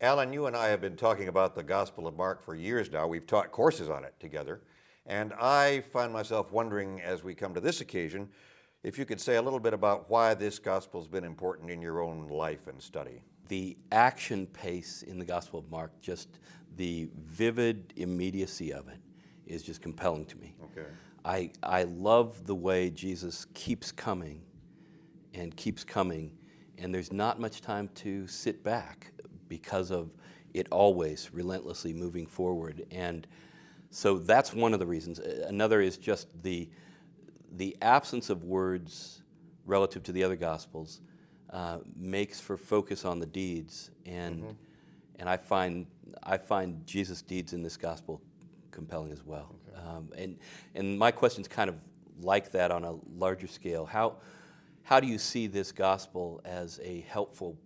Alan, you and I have been talking about the Gospel of Mark for years now. We've taught courses on it together. And I find myself wondering, as we come to this occasion, if you could say a little bit about why this Gospel's been important in your own life and study. The action pace in the Gospel of Mark, just the vivid immediacy of it, is just compelling to me. Okay. I love the way Jesus keeps coming, and there's not much time to sit back because of it always relentlessly moving forward. And so that's one of the reasons. Another is just the absence of words relative to the other Gospels makes for focus on the deeds, and I find Jesus' deeds in this Gospel compelling as well. Okay. And my question's kind of like that on a larger scale. How do you see this Gospel as a helpful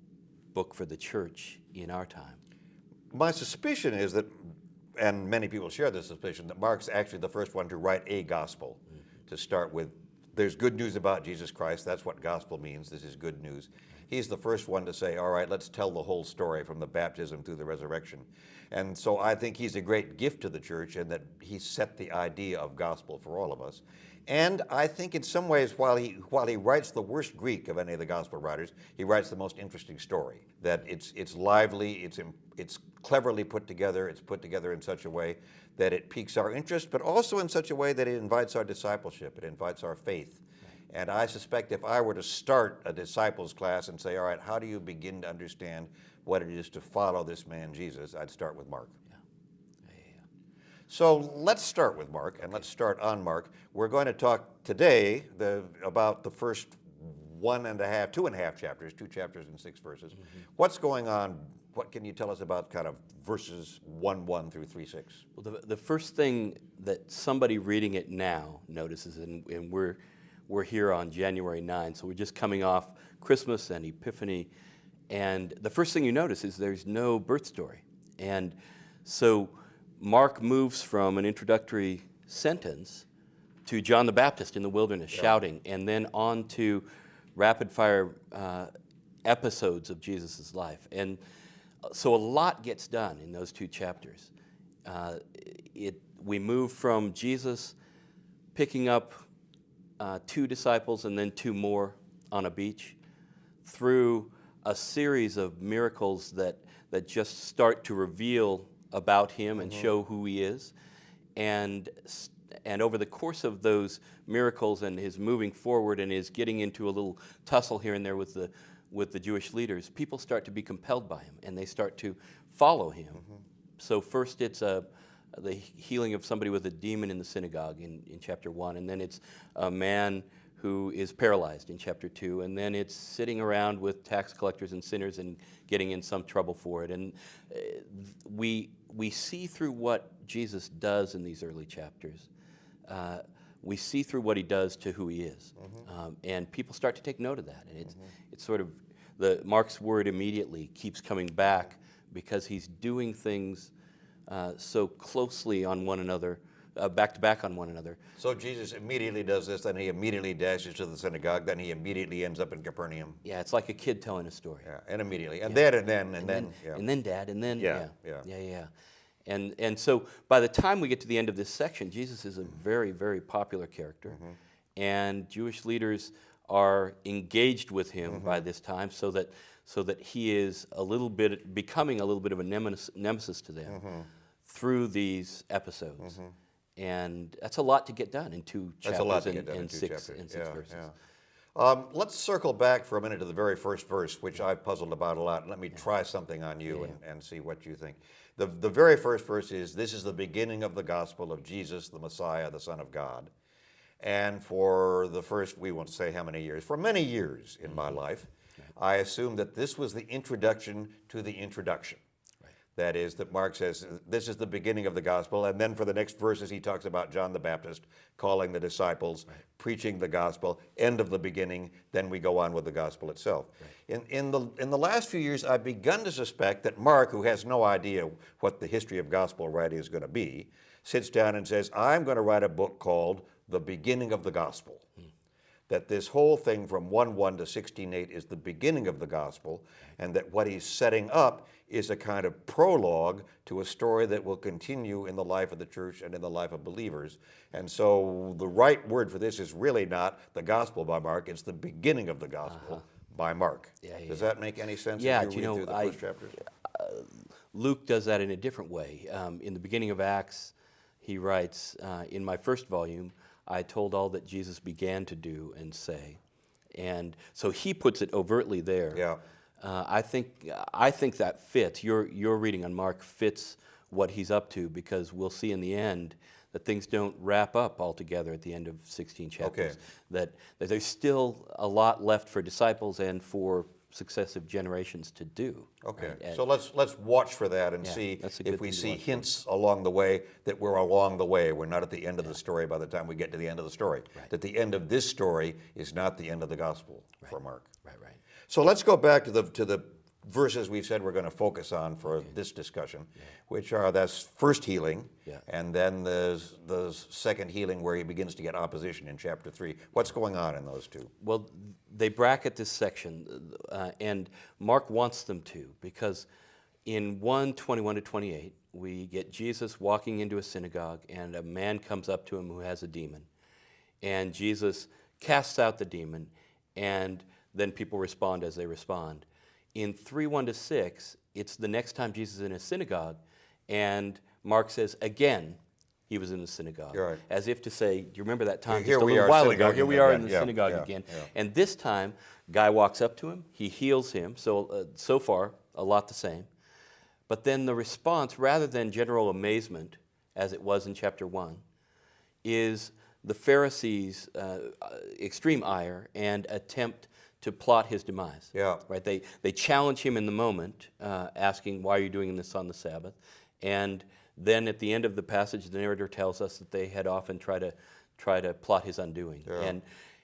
book for the church in our time? My suspicion is that, and many people share this suspicion, that Mark's actually the first one to write a gospel, to start with. There's good news about Jesus Christ. That's what gospel means. This is good news. He's the first one to say, all right, let's tell the whole story from the baptism through the resurrection. And so I think he's a great gift to the church in that he set the idea of gospel for all of us. And I think in some ways, while he writes the worst Greek of any of the gospel writers, he writes the most interesting story. That it's lively, it's cleverly put together, it's put together in such a way that it piques our interest, but also in such a way that it invites our discipleship, it invites our faith. And I suspect if I were to start a disciples class and say, all right, how do you begin to understand what it is to follow this man Jesus, I'd start with Mark. So let's start with Mark, and let's start on Mark. We're going to talk today about the first 2.5 chapters, 2 chapters and 6 verses. What's going on? What can you tell us about kind of verses 1:1 through 3:6? Well, the first thing that somebody reading it now notices, and we're here on January 9, so we're just coming off Christmas and Epiphany, and the first thing you notice is there's no birth story. And so Mark moves from an introductory sentence to John the Baptist in the wilderness shouting, and then on to rapid-fire episodes of Jesus' life. And so a lot gets done in those 2 chapters. We move from Jesus picking up 2 disciples and then 2 more on a beach through a series of miracles that just start to reveal about him and show who he is, and over the course of those miracles and his moving forward and his getting into a little tussle here and there with the Jewish leaders, people start to be compelled by him and they start to follow him. So first it's the healing of somebody with a demon in the synagogue in chapter 1, and then it's a man who is paralyzed in chapter 2, and then it's sitting around with tax collectors and sinners and getting in some trouble for it. And we see through what Jesus does in these early chapters. We see through what he does to who he is, and people start to take note of that. And it's sort of Mark's word immediately keeps coming back because he's doing things so closely on one another. Back to back on one another. So Jesus immediately does this, then he immediately dashes to the synagogue, then he immediately ends up in Capernaum. Yeah, it's like a kid telling a story. Yeah, and immediately, and then, and then. And then Dad, and then, yeah. And so by the time we get to the end of this section, Jesus is a very, very popular character, and Jewish leaders are engaged with him by this time, so that he is becoming a little bit of a nemesis to them through these episodes. And that's a lot to get done in 2 chapters and 6 verses. Let's circle back for a minute to the very first verse, which I've puzzled about a lot. And let me try something on you and see what you think. The very first verse is, this is the beginning of the gospel of Jesus, the Messiah, the Son of God. And for the first, we won't say how many years, for many years in my life, I assumed that this was the introduction to the introduction. That is, that Mark says, this is the beginning of the gospel, and then for the next verses he talks about John the Baptist calling the disciples, preaching the gospel, end of the beginning, then we go on with the gospel itself. In the last few years, I've begun to suspect that Mark, who has no idea what the history of gospel writing is going to be, sits down and says, I'm going to write a book called The Beginning of the Gospel. that this whole thing from 1:1 to 16:8 is the beginning of the gospel, and that what he's setting up is a kind of prologue to a story that will continue in the life of the church and in the life of believers. And so the right word for this is really not the gospel by Mark, it's the beginning of the gospel by Mark. Does that make any sense Yeah, as you read through the first chapters? Luke does that in a different way. In the beginning of Acts, he writes, in my first volume, I told all that Jesus began to do and say. And so he puts it overtly there. Yeah. I think that fits. Your reading on Mark fits what he's up to, because we'll see in the end that things don't wrap up altogether at the end of 16 chapters. Okay. That there's still a lot left for disciples and for successive generations to do. Okay, right? so let's watch for that and see that's a good if we thing to see watch for. hints along the way that we're along the way. We're not at the end of the story by the time we get to the end of the story. Right. That the end of this story is not the end of the gospel for Mark. Right. So let's go back to the verses we've said we're going to focus on for this discussion, which are that's first healing, and then there's the second healing where he begins to get opposition in chapter 3. What's going on in those two? Well, they bracket this section, and Mark wants them to, because in 1:21 to 28, we get Jesus walking into a synagogue, and a man comes up to him who has a demon. And Jesus casts out the demon, and then people respond as they respond. In 3:1 to 6, it's the next time Jesus is in a synagogue, and Mark says, again, he was in the synagogue. Right. As if to say, do you remember that time Here just a we little are while ago? Here synagoguing we are again. in the Yeah, synagogue yeah, again. yeah. And this time, guy walks up to him, he heals him, so far, a lot the same. But then the response, rather than general amazement, as it was in chapter 1, is the Pharisees' extreme ire and attempt to plot his demise. Yeah. Right? They challenge him in the moment, asking, why are you doing this on the Sabbath? And then at the end of the passage, the narrator tells us that they had often tried to plot his undoing. Yeah.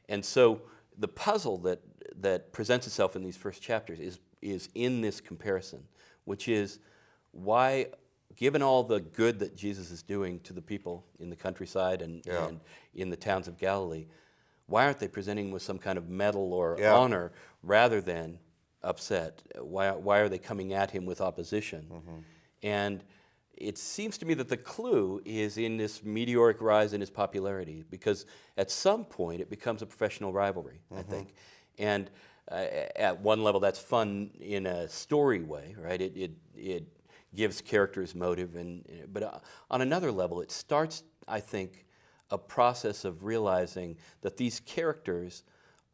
And so the puzzle that presents itself in these first chapters is in this comparison, which is why, given all the good that Jesus is doing to the people in the countryside and in the towns of Galilee, why aren't they presenting with some kind of medal or honor rather than upset? Why are they coming at him with opposition? And it seems to me that the clue is in this meteoric rise in his popularity, because at some point it becomes a professional rivalry, I think. And at one level that's fun in a story way, right? It gives characters motive, but on another level it starts, I think, a process of realizing that these characters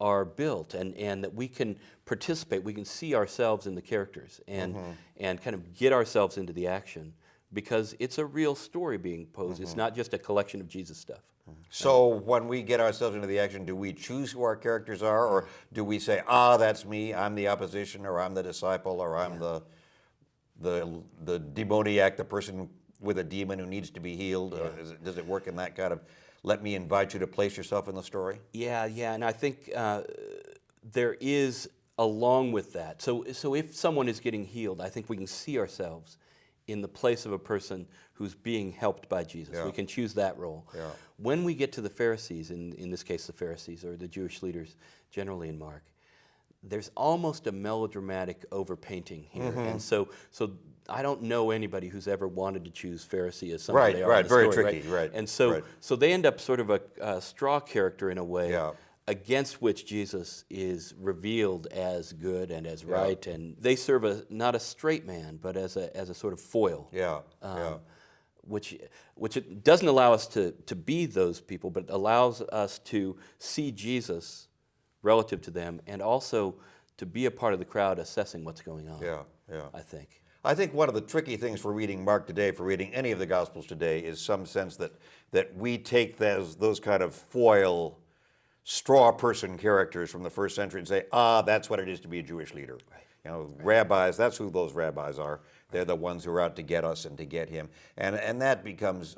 are built and that we can participate, we can see ourselves in the characters and kind of get ourselves into the action, because it's a real story being posed. It's not just a collection of Jesus stuff. So when we get ourselves into the action, do we choose who our characters are, or do we say, that's me, I'm the opposition, or I'm the disciple, or I'm the demoniac, the person with a demon who needs to be healed? Does it work in that kind of, let me invite you to place yourself in the story? Yeah, and I think there is, along with that, so if someone is getting healed, I think we can see ourselves in the place of a person who's being helped by Jesus. We can choose that role. When we get to the Pharisees, in this case the Pharisees, or the Jewish leaders generally in Mark, there's almost a melodramatic overpainting here. And so I don't know anybody who's ever wanted to choose Pharisee as somebody they are in the very story, tricky, right? And so they end up sort of a straw character in a way, against which Jesus is revealed as good and as right, and they serve not a straight man, but as a sort of foil. Which it doesn't allow us to be those people, but allows us to see Jesus relative to them, and also to be a part of the crowd assessing what's going on. I think. I think one of the tricky things for reading Mark today, for reading any of the Gospels today, is some sense that we take those kind of foil, straw person characters from the first century and say, that's what it is to be a Jewish leader. Rabbis, that's who those rabbis are. They're the ones who are out to get us and to get him. And that becomes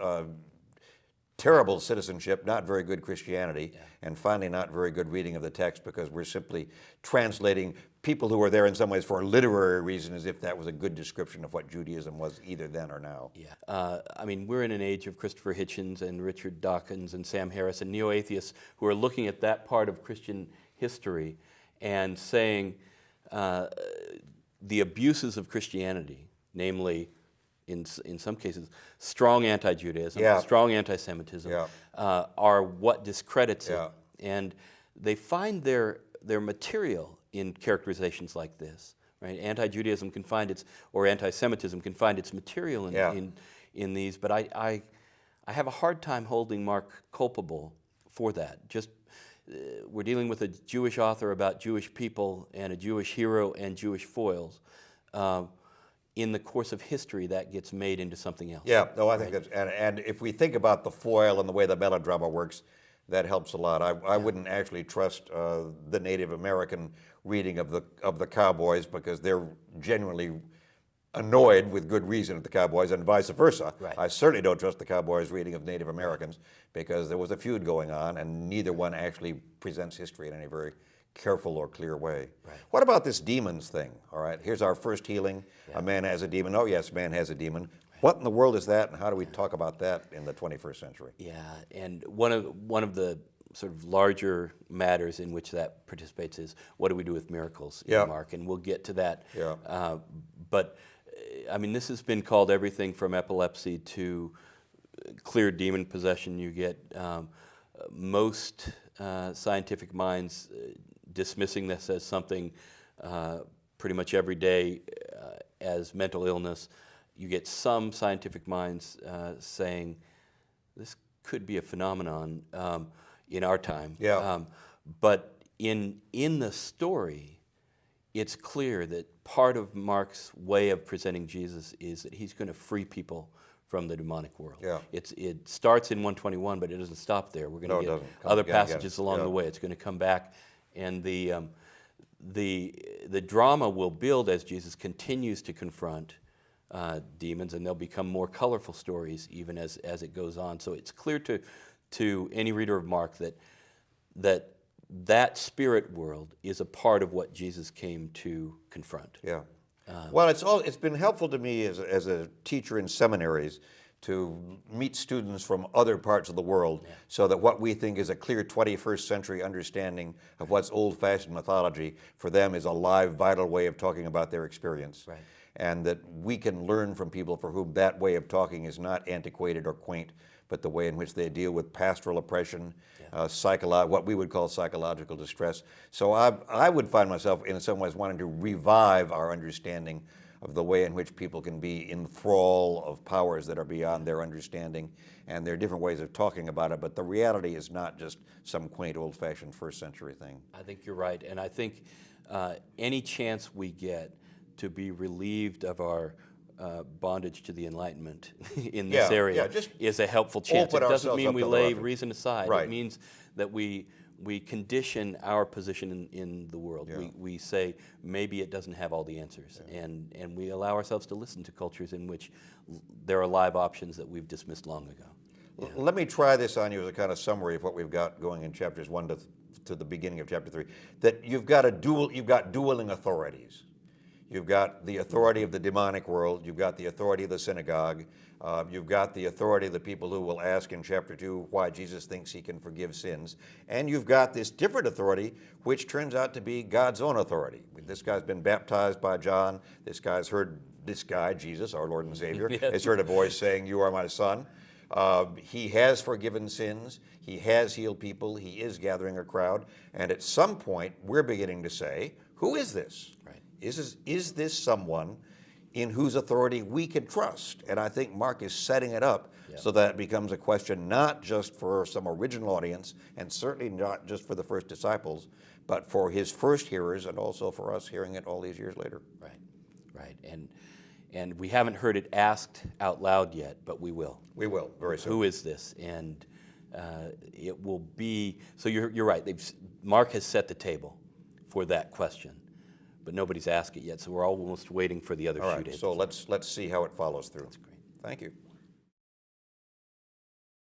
terrible citizenship, not very good Christianity, and finally not very good reading of the text because we're simply translating people who were there in some ways for a literary reason as if that was a good description of what Judaism was either then or now. Yeah. I mean, we're in an age of Christopher Hitchens and Richard Dawkins and Sam Harris and neo-atheists who are looking at that part of Christian history and saying the abuses of Christianity, namely, in some cases, strong anti-Judaism, strong anti-Semitism, are what discredits it. And they find their material in characterizations like this. Right? Anti-Judaism can find its, or anti-Semitism can find its material in these, but I have a hard time holding Mark culpable for that. Just we're dealing with a Jewish author about Jewish people and a Jewish hero and Jewish foils. In the course of history, that gets made into something else. Yeah, no, I think that's, and if we think about the foil and the way the melodrama works, that helps a lot. I wouldn't actually trust the Native American reading of the cowboys because they're genuinely annoyed with good reason at the cowboys and vice versa. Right. I certainly don't trust the cowboys' reading of Native Americans because there was a feud going on and neither one actually presents history in any very careful or clear way. Right. What about this demons thing? All right, here's our first healing. A man has a demon. Oh yes, man has a demon. What in the world is that, and how do we talk about that in the 21st century? Yeah, and one of the sort of larger matters in which that participates is what do we do with miracles in Mark, and we'll get to that. But I mean, this has been called everything from epilepsy to clear demon possession. You get most scientific minds dismissing this as something pretty much every day as mental illness. You get some scientific minds saying this could be a phenomenon in our time. But in the story, it's clear that part of Mark's way of presenting Jesus is that he's going to free people from the demonic world. It starts in 121, but it doesn't stop there. We're going to get other passages along the way. It's going to come back, and the drama will build as Jesus continues to confront demons, and they'll become more colorful stories even as it goes on. So it's clear to any reader of Mark that spirit world is a part of what Jesus came to confront. Well, it's been helpful to me as a teacher in seminaries to meet students from other parts of the world so that what we think is a clear 21st century understanding of what's old-fashioned mythology for them is a live, vital way of talking about their experience. And that we can learn from people for whom that way of talking is not antiquated or quaint, but the way in which they deal with pastoral oppression, what we would call psychological distress. So I would find myself in some ways wanting to revive our understanding of the way in which people can be in thrall of powers that are beyond their understanding, and there are different ways of talking about it, but the reality is not just some quaint old-fashioned first century thing. I think you're right, and I think any chance we get to be relieved of our bondage to the Enlightenment in this area is a helpful chance. It doesn't mean we lay reason aside. It means that we condition our position in the world. We say maybe it doesn't have all the answers, and we allow ourselves to listen to cultures in which there are live options that we've dismissed long ago. Let me try this on you as a kind of summary of what we've got going in chapters 1 to the beginning of chapter 3. That you've got dueling authorities. You've got the authority of the demonic world. You've got the authority of the synagogue. You've got the authority of the people who will ask in chapter 2 why Jesus thinks he can forgive sins. And you've got this different authority, which turns out to be God's own authority. This guy's been baptized by John. This guy, Jesus, our Lord and Savior, has heard a voice saying, "You are my son." He has forgiven sins. He has healed people. He is gathering a crowd. And at some point, we're beginning to say, who is this? Is this someone in whose authority we can trust? And I think Mark is setting it up so that it becomes a question not just for some original audience, and certainly not just for the first disciples, but for his first hearers and also for us hearing it all these years later. Right. And we haven't heard it asked out loud yet, but we will. We will, very soon. Who is this? And it will be, so you're right, Mark has set the table for that question. But nobody's asked it yet, so we're almost waiting for the other shoe to hit. So let's see how it follows through. That's great. Thank you.